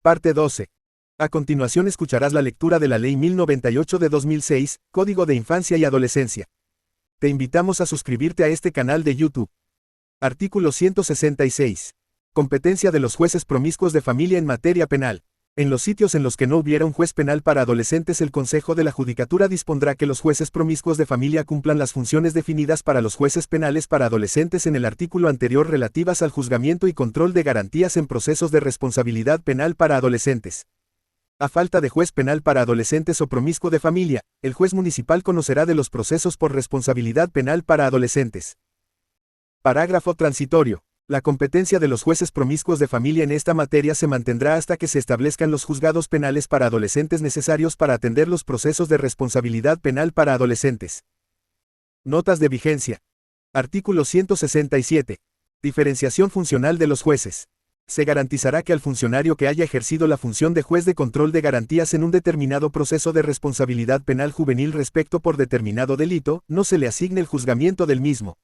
Parte 12. A continuación escucharás la lectura de la Ley 1098 de 2006, Código de Infancia y Adolescencia. Te invitamos a suscribirte a este canal de YouTube. Artículo 166. Competencia de los jueces promiscuos de familia en materia penal. En los sitios en los que no hubiera un juez penal para adolescentes, el Consejo de la Judicatura dispondrá que los jueces promiscuos de familia cumplan las funciones definidas para los jueces penales para adolescentes en el artículo anterior relativas al juzgamiento y control de garantías en procesos de responsabilidad penal para adolescentes. A falta de juez penal para adolescentes o promiscuo de familia, el juez municipal conocerá de los procesos por responsabilidad penal para adolescentes. Parágrafo transitorio. La competencia de los jueces promiscuos de familia en esta materia se mantendrá hasta que se establezcan los juzgados penales para adolescentes necesarios para atender los procesos de responsabilidad penal para adolescentes. Notas de vigencia. Artículo 167. Diferenciación funcional de los jueces. Se garantizará que al funcionario que haya ejercido la función de juez de control de garantías en un determinado proceso de responsabilidad penal juvenil respecto por determinado delito, no se le asigne el juzgamiento del mismo.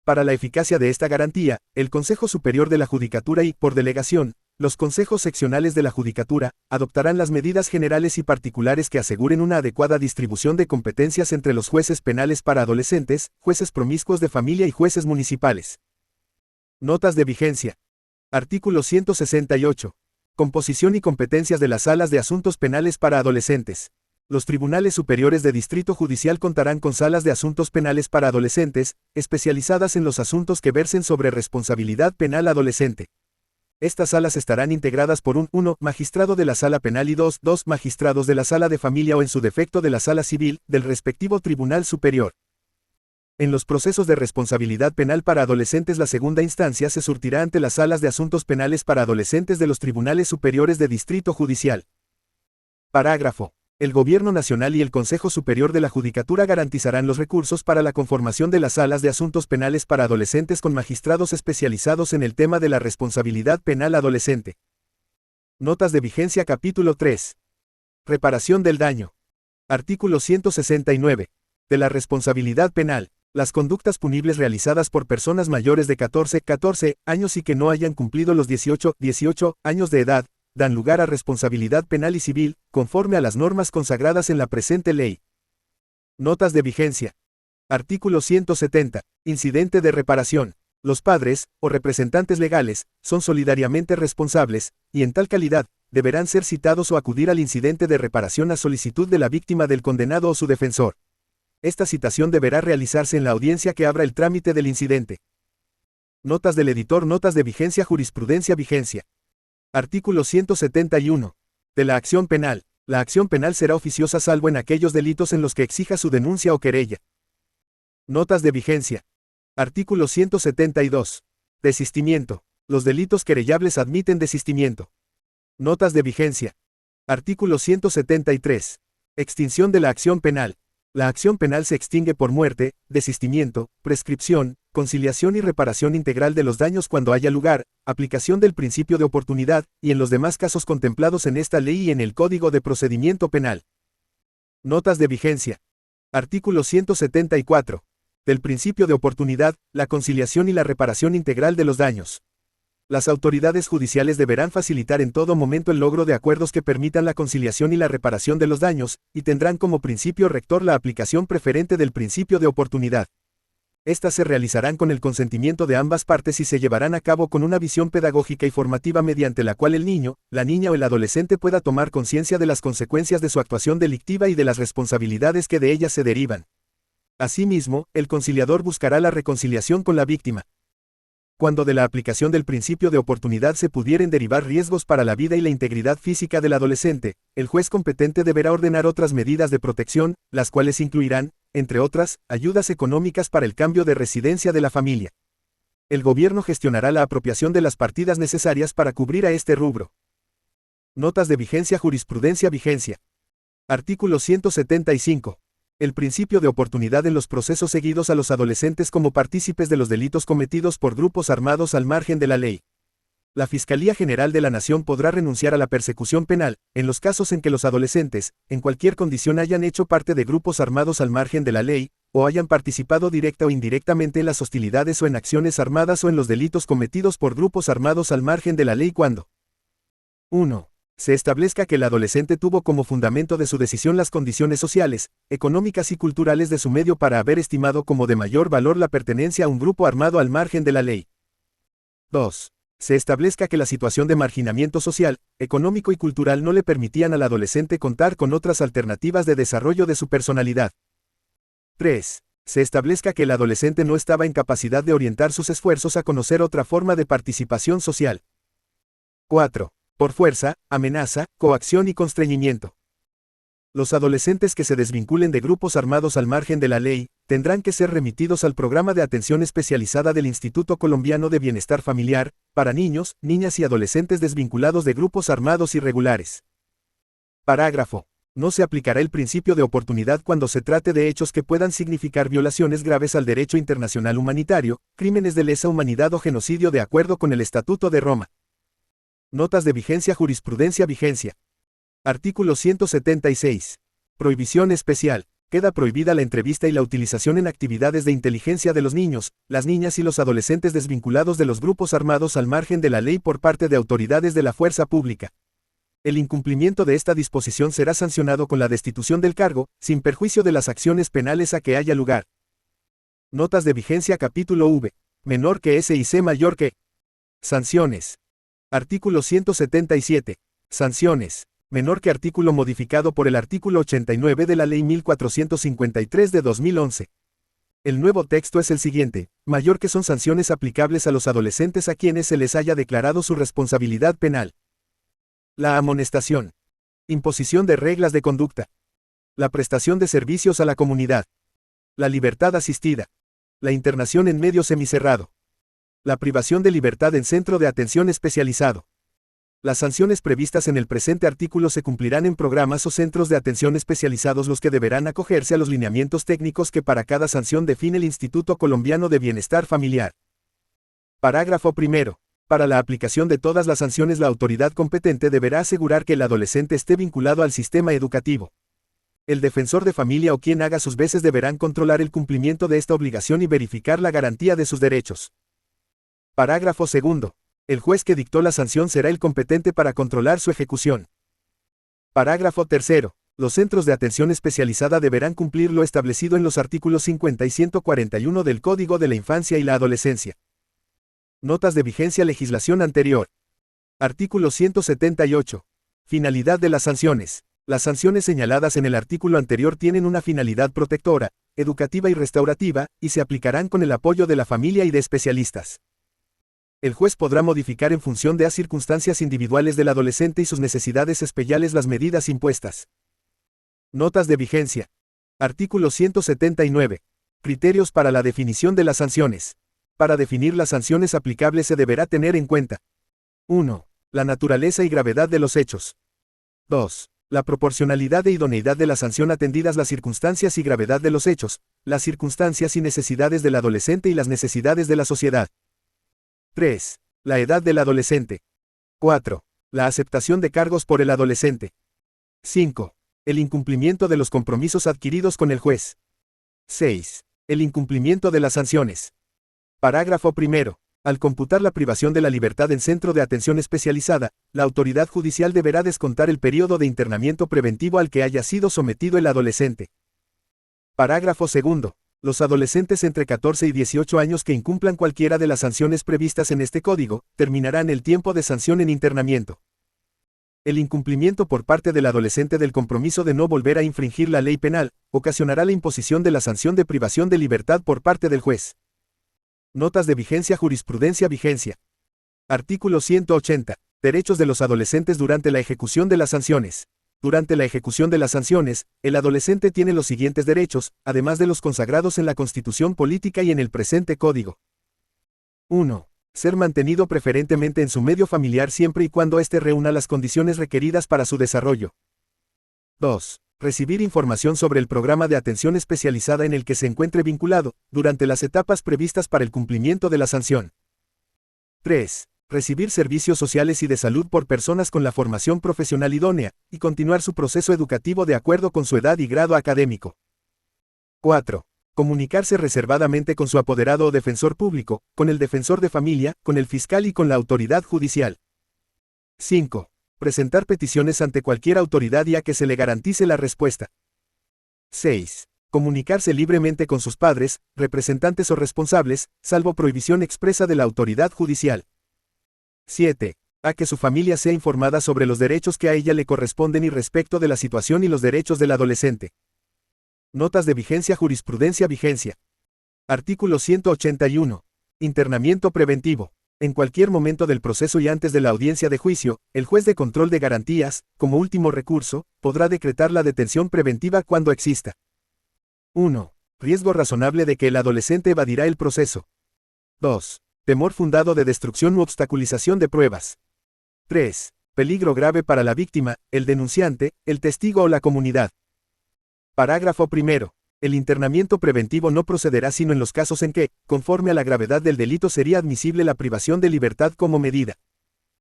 Para la eficacia de esta garantía, el Consejo Superior de la Judicatura y, por delegación, los consejos seccionales de la Judicatura, adoptarán las medidas generales y particulares que aseguren una adecuada distribución de competencias entre los jueces penales para adolescentes, jueces promiscuos de familia y jueces municipales. Notas de vigencia. Artículo 168. Composición y competencias de las salas de asuntos penales para adolescentes. Los tribunales superiores de distrito judicial contarán con salas de asuntos penales para adolescentes, especializadas en los asuntos que versen sobre responsabilidad penal adolescente. Estas salas estarán integradas por un 1. Magistrado de la sala penal y 2. Magistrados de la sala de familia o en su defecto de la sala civil, del respectivo tribunal superior. En los procesos de responsabilidad penal para adolescentes, la segunda instancia se surtirá ante las salas de asuntos penales para adolescentes de los tribunales superiores de distrito judicial. Parágrafo. El Gobierno Nacional y el Consejo Superior de la Judicatura garantizarán los recursos para la conformación de las salas de asuntos penales para adolescentes con magistrados especializados en el tema de la responsabilidad penal adolescente. Notas de vigencia. Capítulo 3. Reparación del daño. Artículo 169. De la responsabilidad penal. Las conductas punibles realizadas por personas mayores de 14 años y que no hayan cumplido los 18 años de edad, dan lugar a responsabilidad penal y civil, conforme a las normas consagradas en la presente ley. Notas de vigencia. Artículo 170. Incidente de reparación. Los padres, o representantes legales, son solidariamente responsables, y en tal calidad, deberán ser citados o acudir al incidente de reparación a solicitud de la víctima del condenado o su defensor. Esta citación deberá realizarse en la audiencia que abra el trámite del incidente. Notas del editor. Notas de vigencia. Jurisprudencia. Vigencia. Artículo 171. De la acción penal. La acción penal será oficiosa salvo en aquellos delitos en los que exija su denuncia o querella. Notas de vigencia. Artículo 172. Desistimiento. Los delitos querellables admiten desistimiento. Notas de vigencia. Artículo 173. Extinción de la acción penal. La acción penal se extingue por muerte, desistimiento, prescripción, conciliación y reparación integral de los daños cuando haya lugar, aplicación del principio de oportunidad, y en los demás casos contemplados en esta ley y en el Código de Procedimiento Penal. Notas de vigencia. Artículo 174. Del principio de oportunidad, la conciliación y la reparación integral de los daños. Las autoridades judiciales deberán facilitar en todo momento el logro de acuerdos que permitan la conciliación y la reparación de los daños, y tendrán como principio rector la aplicación preferente del principio de oportunidad. Estas se realizarán con el consentimiento de ambas partes y se llevarán a cabo con una visión pedagógica y formativa mediante la cual el niño, la niña o el adolescente pueda tomar conciencia de las consecuencias de su actuación delictiva y de las responsabilidades que de ellas se derivan. Asimismo, el conciliador buscará la reconciliación con la víctima. Cuando de la aplicación del principio de oportunidad se pudieren derivar riesgos para la vida y la integridad física del adolescente, el juez competente deberá ordenar otras medidas de protección, las cuales incluirán, entre otras, ayudas económicas para el cambio de residencia de la familia. El gobierno gestionará la apropiación de las partidas necesarias para cubrir a este rubro. Notas de vigencia. Jurisprudencia. Vigencia. Artículo 175. El principio de oportunidad en los procesos seguidos a los adolescentes como partícipes de los delitos cometidos por grupos armados al margen de la ley. La Fiscalía General de la Nación podrá renunciar a la persecución penal, en los casos en que los adolescentes, en cualquier condición hayan hecho parte de grupos armados al margen de la ley, o hayan participado directa o indirectamente en las hostilidades o en acciones armadas o en los delitos cometidos por grupos armados al margen de la ley cuando 1. Se establezca que el adolescente tuvo como fundamento de su decisión las condiciones sociales, económicas y culturales de su medio para haber estimado como de mayor valor la pertenencia a un grupo armado al margen de la ley. 2. Se establezca que la situación de marginamiento social, económico y cultural no le permitían al adolescente contar con otras alternativas de desarrollo de su personalidad. 3. Se establezca que el adolescente no estaba en capacidad de orientar sus esfuerzos a conocer otra forma de participación social. 4. Por fuerza, amenaza, coacción y constreñimiento. Los adolescentes que se desvinculen de grupos armados al margen de la ley, tendrán que ser remitidos al programa de atención especializada del Instituto Colombiano de Bienestar Familiar, para niños, niñas y adolescentes desvinculados de grupos armados irregulares. Parágrafo. No se aplicará el principio de oportunidad cuando se trate de hechos que puedan significar violaciones graves al derecho internacional humanitario, crímenes de lesa humanidad o genocidio de acuerdo con el Estatuto de Roma. Notas de vigencia. Jurisprudencia. Vigencia. Artículo 176. Prohibición especial. Queda prohibida la entrevista y la utilización en actividades de inteligencia de los niños, las niñas y los adolescentes desvinculados de los grupos armados al margen de la ley por parte de autoridades de la fuerza pública. El incumplimiento de esta disposición será sancionado con la destitución del cargo, sin perjuicio de las acciones penales a que haya lugar. Notas de vigencia. Capítulo V. Menor que S y C mayor que. Sanciones. Artículo 177. Sanciones. Menor que. Artículo modificado por el artículo 89 de la Ley 1453 de 2011. El nuevo texto es el siguiente: mayor que son sanciones aplicables a los adolescentes a quienes se les haya declarado su responsabilidad penal. La amonestación. Imposición de reglas de conducta. La prestación de servicios a la comunidad. La libertad asistida. La internación en medio semicerrado. La privación de libertad en centro de atención especializado. Las sanciones previstas en el presente artículo se cumplirán en programas o centros de atención especializados, los que deberán acogerse a los lineamientos técnicos que para cada sanción define el Instituto Colombiano de Bienestar Familiar. Parágrafo primero. Para la aplicación de todas las sanciones, la autoridad competente deberá asegurar que el adolescente esté vinculado al sistema educativo. El defensor de familia o quien haga sus veces deberán controlar el cumplimiento de esta obligación y verificar la garantía de sus derechos. Parágrafo segundo. El juez que dictó la sanción será el competente para controlar su ejecución. Parágrafo tercero. Los centros de atención especializada deberán cumplir lo establecido en los artículos 50 y 141 del Código de la Infancia y la Adolescencia. Notas de vigencia. Legislación anterior. Artículo 178. Finalidad de las sanciones. Las sanciones señaladas en el artículo anterior tienen una finalidad protectora, educativa y restaurativa, y se aplicarán con el apoyo de la familia y de especialistas. El juez podrá modificar en función de las circunstancias individuales del adolescente y sus necesidades especiales las medidas impuestas. Notas de vigencia. Artículo 179. Criterios para la definición de las sanciones. Para definir las sanciones aplicables se deberá tener en cuenta: 1. La naturaleza y gravedad de los hechos. 2. La proporcionalidad e idoneidad de la sanción atendidas las circunstancias y gravedad de los hechos, las circunstancias y necesidades del adolescente y las necesidades de la sociedad. 3. La edad del adolescente. 4. La aceptación de cargos por el adolescente. 5. El incumplimiento de los compromisos adquiridos con el juez. 6. El incumplimiento de las sanciones. Parágrafo primero. Al computar la privación de la libertad en centro de atención especializada, la autoridad judicial deberá descontar el periodo de internamiento preventivo al que haya sido sometido el adolescente. Parágrafo segundo. Los adolescentes entre 14 y 18 años que incumplan cualquiera de las sanciones previstas en este código, terminarán el tiempo de sanción en internamiento. El incumplimiento por parte del adolescente del compromiso de no volver a infringir la ley penal, ocasionará la imposición de la sanción de privación de libertad por parte del juez. Notas de vigencia. Jurisprudencia. Vigencia. Artículo 180. Derechos de los adolescentes durante la ejecución de las sanciones. Durante la ejecución de las sanciones, el adolescente tiene los siguientes derechos, además de los consagrados en la Constitución Política y en el presente Código. 1. Ser mantenido preferentemente en su medio familiar siempre y cuando éste reúna las condiciones requeridas para su desarrollo. 2. Recibir información sobre el programa de atención especializada en el que se encuentre vinculado, durante las etapas previstas para el cumplimiento de la sanción. 3. Recibir servicios sociales y de salud por personas con la formación profesional idónea, y continuar su proceso educativo de acuerdo con su edad y grado académico. 4. Comunicarse reservadamente con su apoderado o defensor público, con el defensor de familia, con el fiscal y con la autoridad judicial. 5. Presentar peticiones ante cualquier autoridad y a que se le garantice la respuesta. 6. Comunicarse libremente con sus padres, representantes o responsables, salvo prohibición expresa de la autoridad judicial. 7. A que su familia sea informada sobre los derechos que a ella le corresponden y respecto de la situación y los derechos del adolescente. Notas de vigencia. Jurisprudencia. Vigencia. Artículo 181. Internamiento preventivo. En cualquier momento del proceso y antes de la audiencia de juicio, el juez de control de garantías, como último recurso, podrá decretar la detención preventiva cuando exista. 1. Riesgo razonable de que el adolescente evadirá el proceso. 2. Temor fundado de destrucción u obstaculización de pruebas. 3. Peligro grave para la víctima, el denunciante, el testigo o la comunidad. Parágrafo primero. El internamiento preventivo no procederá sino en los casos en que, conforme a la gravedad del delito, sería admisible la privación de libertad como medida.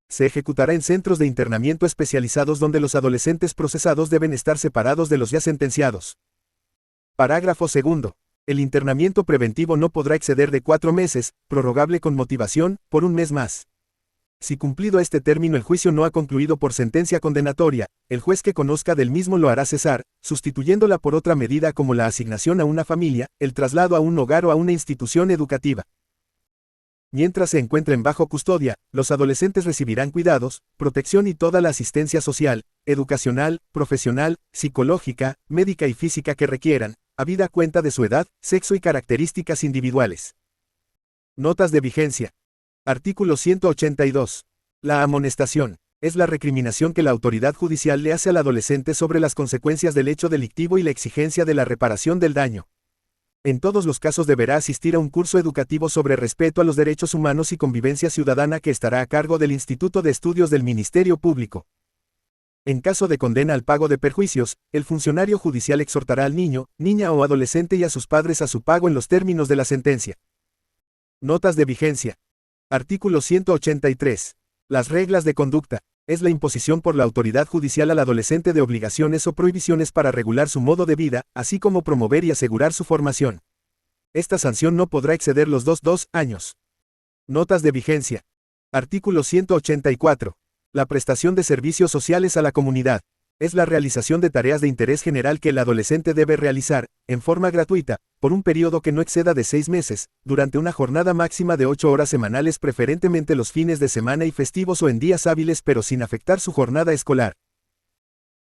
Se ejecutará en centros de internamiento especializados donde los adolescentes procesados deben estar separados de los ya sentenciados. Parágrafo segundo. El internamiento preventivo no podrá exceder de 4 meses, prorrogable con motivación, por un mes más. Si cumplido este término el juicio no ha concluido por sentencia condenatoria, el juez que conozca del mismo lo hará cesar, sustituyéndola por otra medida como la asignación a una familia, el traslado a un hogar o a una institución educativa. Mientras se encuentren bajo custodia, los adolescentes recibirán cuidados, protección y toda la asistencia social, educacional, profesional, psicológica, médica y física que requieran, habida cuenta de su edad, sexo y características individuales. Notas de vigencia. Artículo 182. La amonestación es la recriminación que la autoridad judicial le hace al adolescente sobre las consecuencias del hecho delictivo y la exigencia de la reparación del daño. En todos los casos deberá asistir a un curso educativo sobre respeto a los derechos humanos y convivencia ciudadana que estará a cargo del Instituto de Estudios del Ministerio Público. En caso de condena al pago de perjuicios, el funcionario judicial exhortará al niño, niña o adolescente y a sus padres a su pago en los términos de la sentencia. Notas de vigencia. Artículo 183. Las reglas de conducta. Es la imposición por la autoridad judicial al adolescente de obligaciones o prohibiciones para regular su modo de vida, así como promover y asegurar su formación. Esta sanción no podrá exceder los 2 años. Notas de vigencia. Artículo 184. La prestación de servicios sociales a la comunidad. Es la realización de tareas de interés general que el adolescente debe realizar, en forma gratuita, por un periodo que no exceda de 6 meses, durante una jornada máxima de 8 horas semanales, preferentemente los fines de semana y festivos o en días hábiles, pero sin afectar su jornada escolar.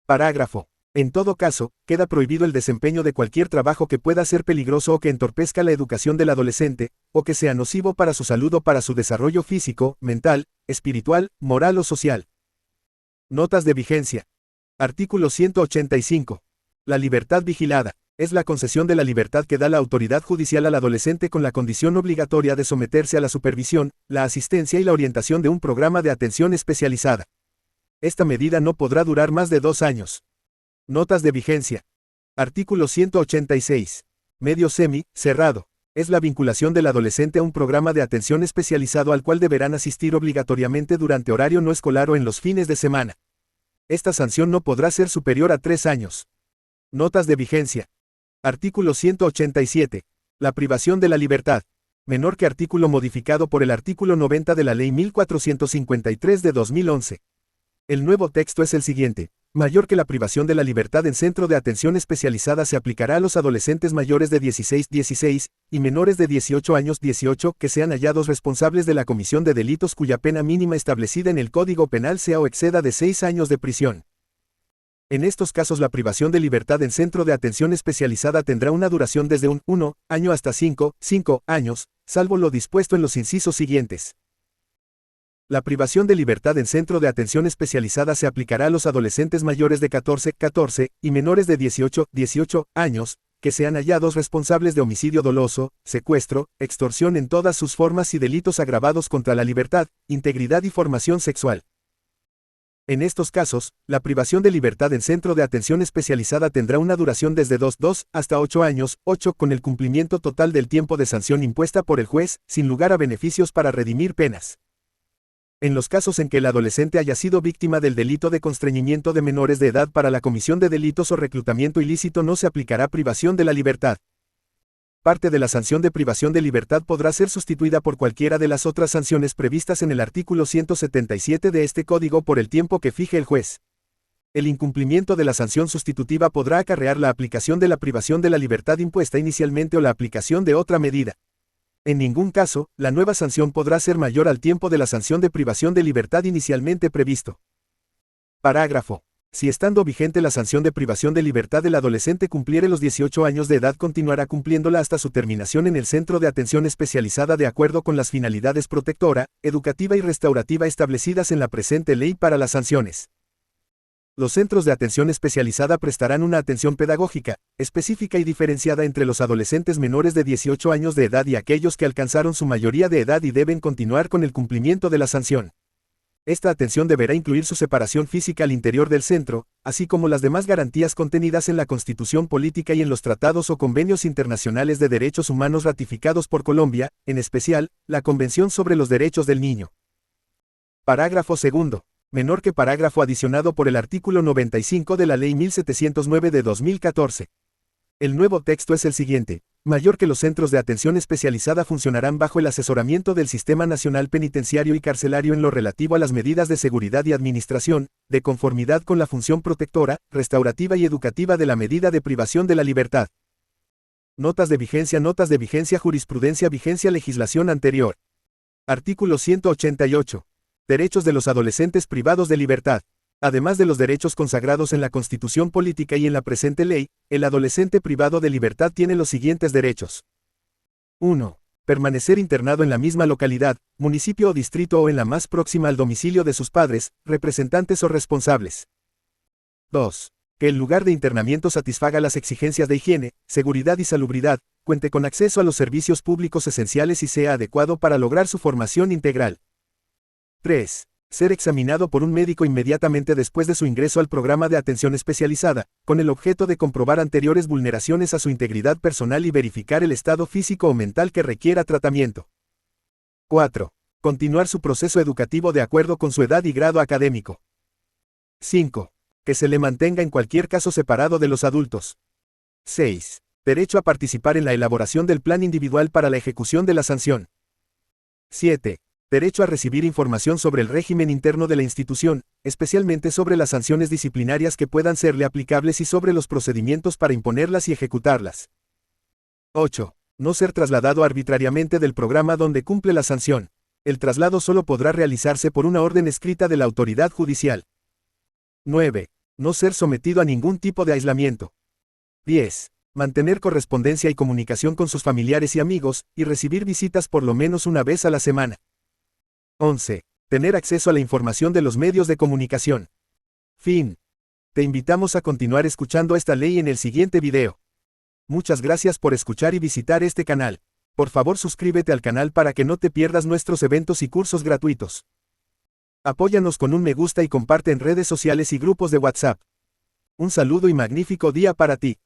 Parágrafo. En todo caso, queda prohibido el desempeño de cualquier trabajo que pueda ser peligroso o que entorpezca la educación del adolescente, o que sea nocivo para su salud o para su desarrollo físico, mental, espiritual, moral o social. Notas de vigencia. Artículo 185. La libertad vigilada. Es la concesión de la libertad que da la autoridad judicial al adolescente con la condición obligatoria de someterse a la supervisión, la asistencia y la orientación de un programa de atención especializada. Esta medida no podrá durar más de 2 años. Notas de vigencia. Artículo 186. Medio cerrado. Es la vinculación del adolescente a un programa de atención especializado al cual deberán asistir obligatoriamente durante horario no escolar o en los fines de semana. Esta sanción no podrá ser superior a 3 años. Notas de vigencia. Artículo 187. La privación de la libertad. Menor que artículo modificado por el artículo 90 de la Ley 1453 de 2011. El nuevo texto es el siguiente. Mayor que la privación de la libertad en centro de atención especializada se aplicará a los adolescentes mayores de 16 y menores de 18 años 18 que sean hallados responsables de la comisión de delitos cuya pena mínima establecida en el Código Penal sea o exceda de 6 años de prisión. En estos casos la privación de libertad en centro de atención especializada tendrá una duración desde un 1 año hasta 5 años, salvo lo dispuesto en los incisos siguientes. La privación de libertad en centro de atención especializada se aplicará a los adolescentes mayores de 14 y menores de 18 años, que sean hallados responsables de homicidio doloso, secuestro, extorsión en todas sus formas y delitos agravados contra la libertad, integridad y formación sexual. En estos casos, la privación de libertad en centro de atención especializada tendrá una duración desde 2 hasta 8 años, 8 con el cumplimiento total del tiempo de sanción impuesta por el juez, sin lugar a beneficios para redimir penas. En los casos en que el adolescente haya sido víctima del delito de constreñimiento de menores de edad para la comisión de delitos o reclutamiento ilícito no se aplicará privación de la libertad. parte de la sanción de privación de libertad podrá ser sustituida por cualquiera de las otras sanciones previstas en el artículo 177 de este código por el tiempo que fije el juez. El incumplimiento de la sanción sustitutiva podrá acarrear la aplicación de la privación de la libertad impuesta inicialmente o la aplicación de otra medida. En ningún caso, la nueva sanción podrá ser mayor al tiempo de la sanción de privación de libertad inicialmente previsto. Parágrafo. Si estando vigente la sanción de privación de libertad del adolescente cumpliere los 18 años de edad, continuará cumpliéndola hasta su terminación en el centro de atención especializada de acuerdo con las finalidades protectora, educativa y restaurativa establecidas en la presente ley para las sanciones. Los centros de atención especializada prestarán una atención pedagógica, específica y diferenciada entre los adolescentes menores de 18 años de edad y aquellos que alcanzaron su mayoría de edad y deben continuar con el cumplimiento de la sanción. Esta atención deberá incluir su separación física al interior del centro, así como las demás garantías contenidas en la Constitución Política y en los tratados o convenios internacionales de derechos humanos ratificados por Colombia, en especial, la Convención sobre los Derechos del Niño. Parágrafo segundo. Menor que parágrafo adicionado por el artículo 95 de la Ley 1709 de 2014. El nuevo texto es el siguiente. Mayor que los centros de atención especializada funcionarán bajo el asesoramiento del Sistema Nacional Penitenciario y Carcelario en lo relativo a las medidas de seguridad y administración, de conformidad con la función protectora, restaurativa y educativa de la medida de privación de la libertad. Notas de vigencia, jurisprudencia, vigencia, legislación anterior. Artículo 188. Derechos de los adolescentes privados de libertad. Además de los derechos consagrados en la Constitución Política y en la presente ley, el adolescente privado de libertad tiene los siguientes derechos. 1. Permanecer internado en la misma localidad, municipio o distrito o en la más próxima al domicilio de sus padres, representantes o responsables. 2. Que el lugar de internamiento satisfaga las exigencias de higiene, seguridad y salubridad, cuente con acceso a los servicios públicos esenciales y sea adecuado para lograr su formación integral. 3. Ser examinado por un médico inmediatamente después de su ingreso al programa de atención especializada, con el objeto de comprobar anteriores vulneraciones a su integridad personal y verificar el estado físico o mental que requiera tratamiento. 4. Continuar su proceso educativo de acuerdo con su edad y grado académico. 5. Que se le mantenga en cualquier caso separado de los adultos. 6. Derecho a participar en la elaboración del plan individual para la ejecución de la sanción. 7. Derecho a recibir información sobre el régimen interno de la institución, especialmente sobre las sanciones disciplinarias que puedan serle aplicables y sobre los procedimientos para imponerlas y ejecutarlas. 8. No ser trasladado arbitrariamente del programa donde cumple la sanción. El traslado solo podrá realizarse por una orden escrita de la autoridad judicial. 9. No ser sometido a ningún tipo de aislamiento. 10. Mantener correspondencia y comunicación con sus familiares y amigos, y recibir visitas por lo menos una vez a la semana. 11. Tener acceso a la información de los medios de comunicación. Fin. Te invitamos a continuar escuchando esta ley en el siguiente video. Muchas gracias por escuchar y visitar este canal. Por favor suscríbete al canal para que no te pierdas nuestros eventos y cursos gratuitos. Apóyanos con un me gusta y comparte en redes sociales y grupos de WhatsApp. Un saludo y magnífico día para ti.